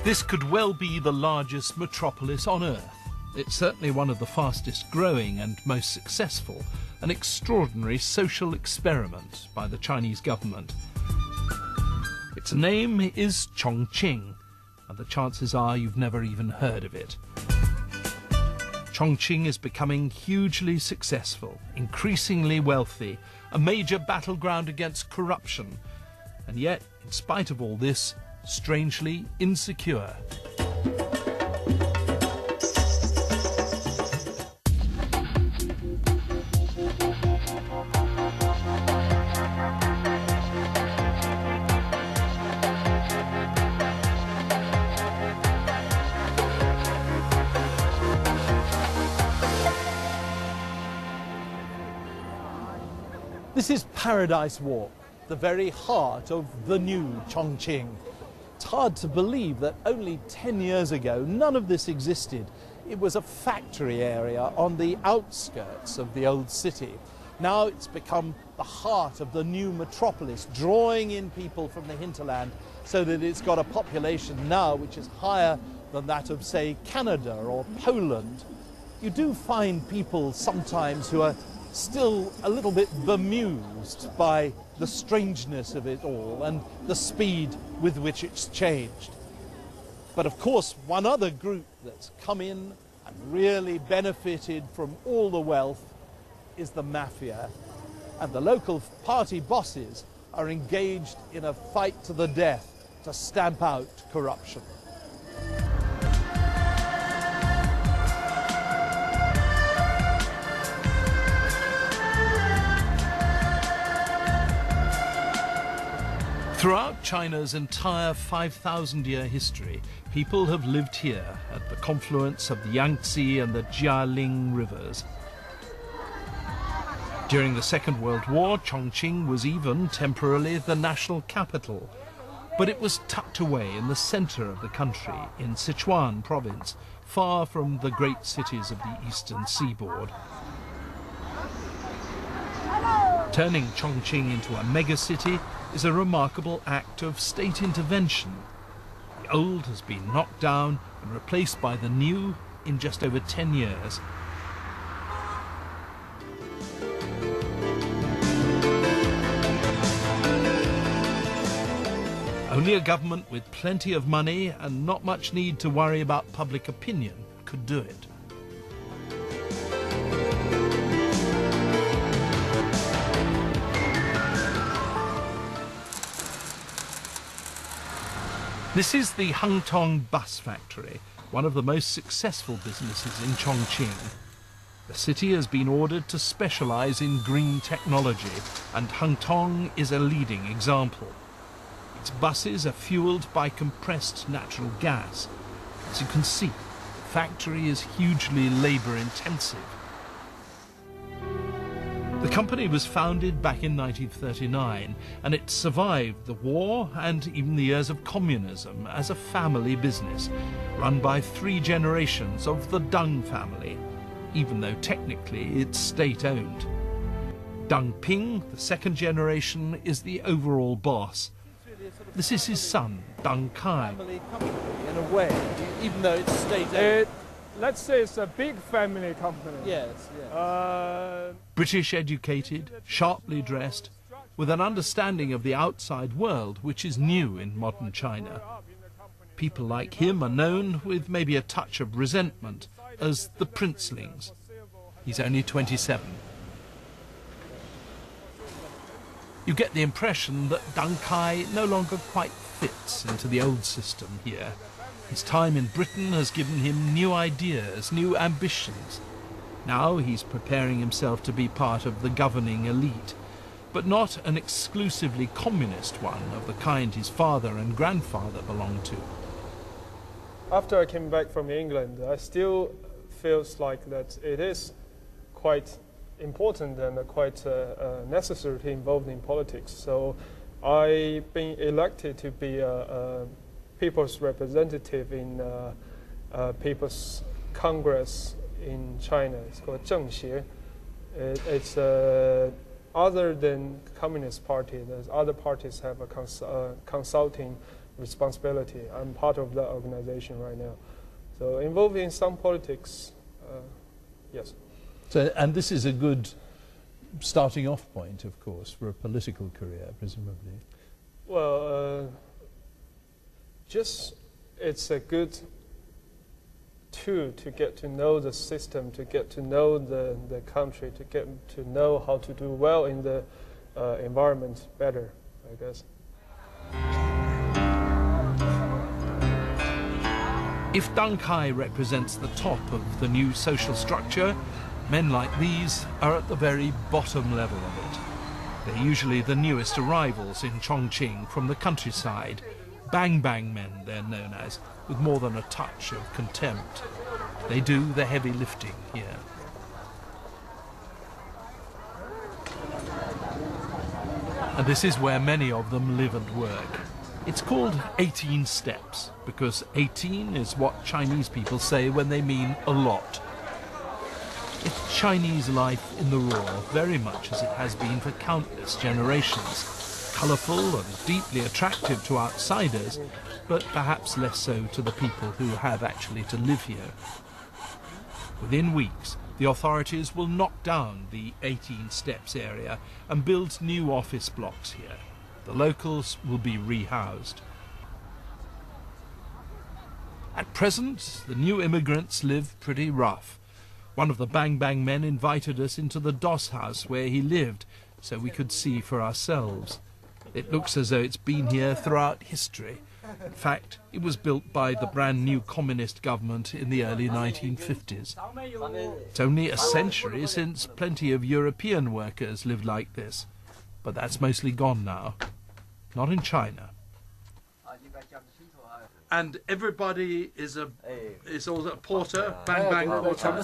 This could well be the largest metropolis on Earth. It's certainly one of the fastest growing and most successful, an extraordinary social experiment by the Chinese government. Its name is Chongqing, and the chances are you've never even heard of it. Chongqing is becoming hugely successful, increasingly wealthy, a major battleground against corruption, and yet, in spite of all this, strangely insecure. This is Paradise Walk, the very heart of the new Chongqing. It's hard to believe that only 10 years ago none of this existed. It was a factory area on the outskirts of the old city. Now it's become the heart of the new metropolis, drawing in people from the hinterland so that it's got a population now which is higher than that of, say, Canada or Poland. You do find people sometimes who are still a little bit bemused by the strangeness of it all and the speed with which it's changed. But of course, one other group that's come in and really benefited from all the wealth is the mafia. And the local party bosses are engaged in a fight to the death to stamp out corruption. Throughout China's entire 5,000-year history, people have lived here at the confluence of the Yangtze and the Jialing rivers. During the Second World War, Chongqing was even temporarily the national capital, but it was tucked away in the center of the country, in Sichuan province, far from the great cities of the eastern seaboard. Turning Chongqing into a megacity is a remarkable act of state intervention. The old has been knocked down and replaced by the new in just over 10 years. Only a government with plenty of money and not much need to worry about public opinion could do it. This is the Hangtong bus factory, one of the most successful businesses in Chongqing. The city has been ordered to specialize in green technology, and Hangtong is a leading example. Its buses are fueled by compressed natural gas. As you can see, the factory is hugely labor-intensive. The company was founded back in 1939, and it survived the war and even the years of communism as a family business, run by 3 generations of the Deng family, even though technically it's state-owned. Deng Ping, the second generation, is the overall boss. This is his son, Deng Kai. Family company, in a way, even though it's state-owned. Let's say it's a big family company. Yes, yes. British educated, sharply dressed, with an understanding of the outside world which is new in modern China. People like him are known, with maybe a touch of resentment, as the princelings. He's only 27. You get the impression that Deng Kai no longer quite fits into the old system here. His time in Britain has given him new ideas, new ambitions. Now he's preparing himself to be part of the governing elite, but not an exclusively communist one of the kind his father and grandfather belonged to. After I came back from England, I still feels like that it is quite important and quite necessary to be involved in politics. So I've been elected to be a people's representative in People's Congress in China. It's called Zhengxie. It's other than Communist Party. There's other parties have a consulting responsibility. I'm part of that organization right now. So involved in some politics, yes. So, and this is a good starting off point, of course, for a political career, presumably. Well, it's a good tool to get to know the system, to get to know the country, to get to know how to do well in the environment better, I guess. If Deng Kai represents the top of the new social structure, men like these are at the very bottom level of it. They're usually the newest arrivals in Chongqing from the countryside. Bang bang men, they're known as, with more than a touch of contempt. They do the heavy lifting here. And this is where many of them live and work. It's called 18 steps, because 18 is what Chinese people say when they mean a lot. It's Chinese life in the raw, very much as it has been for countless generations. Colourful and deeply attractive to outsiders, but perhaps less so to the people who have actually to live here. Within weeks, the authorities will knock down the 18 steps area and build new office blocks here. The locals will be rehoused. At present, the new immigrants live pretty rough. One of the Bang Bang men invited us into the doss house where he lived, so we could see for ourselves. It looks as though it's been here throughout history. In fact, it was built by the brand new communist government in the early 1950s. It's only a century since plenty of European workers lived like this, but that's mostly gone now. Not in China. And everybody is also a porter, Bang Bang porter.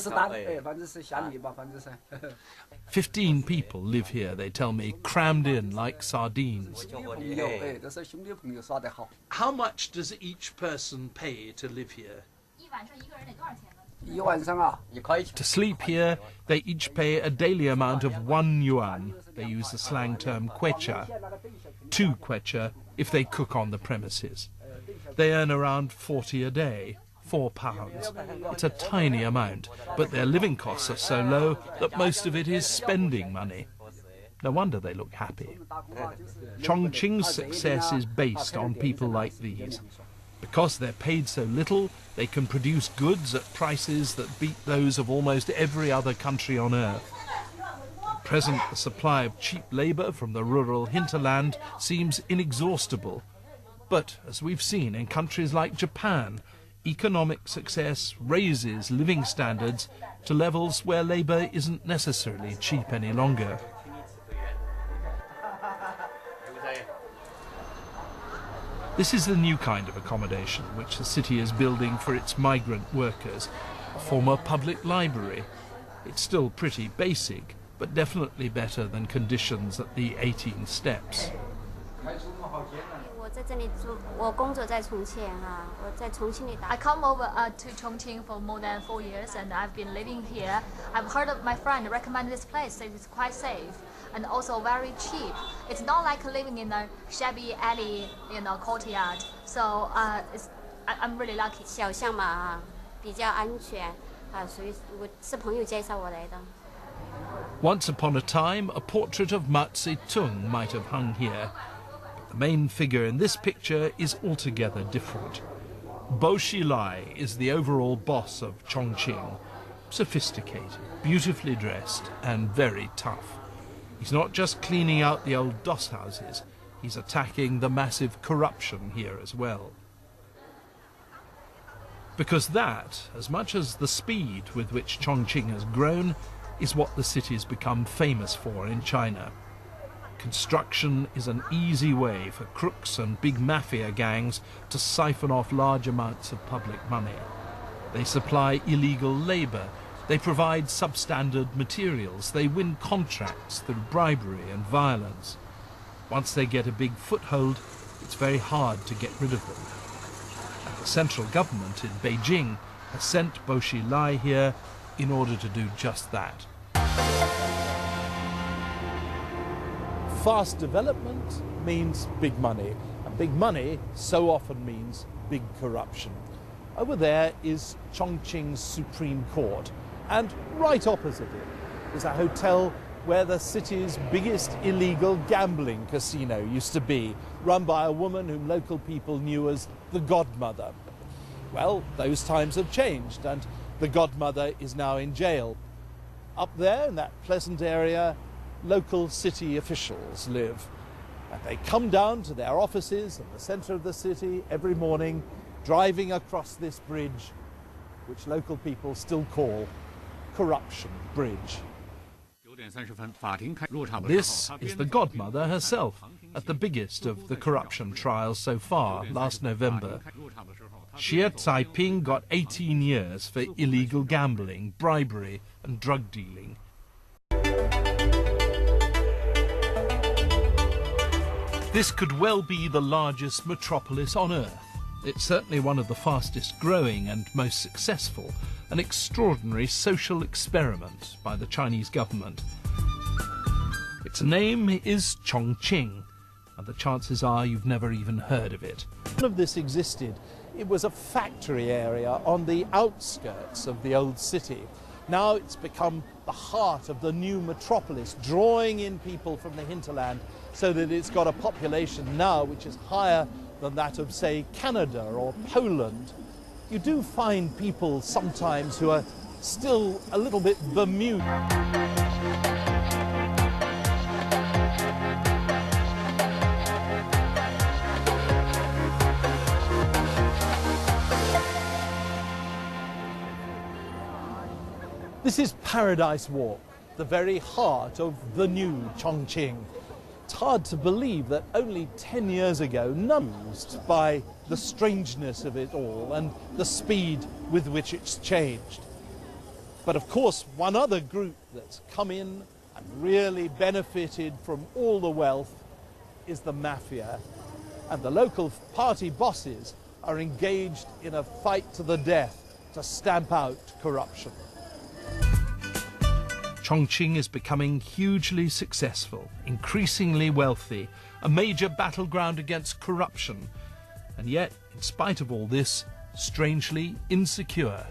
15 people live here, they tell me, crammed in like sardines. How much does each person pay to live here? To sleep here, they each pay a daily amount of 1 yuan. They use the slang term kwecha. 2 kwecha if they cook on the premises. They earn around 40 a day, £4. It's a tiny amount, but their living costs are so low that most of it is spending money. No wonder they look happy. Chongqing's success is based on people like these. Because they're paid so little, they can produce goods at prices that beat those of almost every other country on earth. At present, the supply of cheap labour from the rural hinterland seems inexhaustible. But, as we've seen in countries like Japan, economic success raises living standards to levels where labour isn't necessarily cheap any longer. This is the new kind of accommodation which the city is building for its migrant workers, a former public library. It's still pretty basic, but definitely better than conditions at the 18 steps. I come over to Chongqing for more than 4 years, and I've been living here. I've heard of my friend recommend this place. It's quite safe and also very cheap. It's not like living in a shabby alley, courtyard. So I'm really lucky. Once upon a time, a portrait of Mao Zedong might have hung here. The main figure in this picture is altogether different. Bo Xilai is the overall boss of Chongqing. Sophisticated, beautifully dressed, and very tough. He's not just cleaning out the old doss houses, he's attacking the massive corruption here as well. Because that, as much as the speed with which Chongqing has grown, is what the city's become famous for in China. Construction is an easy way for crooks and big mafia gangs to siphon off large amounts of public money. They supply illegal labour, they provide substandard materials, they win contracts through bribery and violence. Once they get a big foothold, it's very hard to get rid of them. And the central government in Beijing has sent Bo Xilai here in order to do just that. Fast development means big money, and Big money so often means big corruption. Over there is Chongqing's Supreme Court, and right opposite it is a hotel where the city's biggest illegal gambling casino used to be, run by a woman whom local people knew as the Godmother. Well, those times have changed, and the Godmother is now in jail. Up there in that pleasant area, local city officials live. And they come down to their offices in the centre of the city every morning, driving across this bridge, which local people still call Corruption Bridge. This is the Godmother herself, at the biggest of the corruption trials so far, last November. Xie Caiping got 18 years for illegal gambling, bribery and drug dealing. This could well be the largest metropolis on Earth. It's certainly one of the fastest growing and most successful, an extraordinary social experiment by the Chinese government. Its name is Chongqing, and the chances are you've never even heard of it. None of this existed. It was a factory area on the outskirts of the old city. Now it's become the heart of the new metropolis, drawing in people from the hinterland so that it's got a population now which is higher than that of, say, Canada or Poland. You do find people sometimes who are still a little bit bemused. This is Paradise Walk, the very heart of the new Chongqing. It's hard to believe that only 10 years ago, numbed by the strangeness of it all and the speed with which it's changed. But of course, one other group that's come in and really benefited from all the wealth is the mafia. And the local party bosses are engaged in a fight to the death to stamp out corruption. Chongqing is becoming hugely successful, increasingly wealthy, a major battleground against corruption, and yet, in spite of all this, strangely insecure.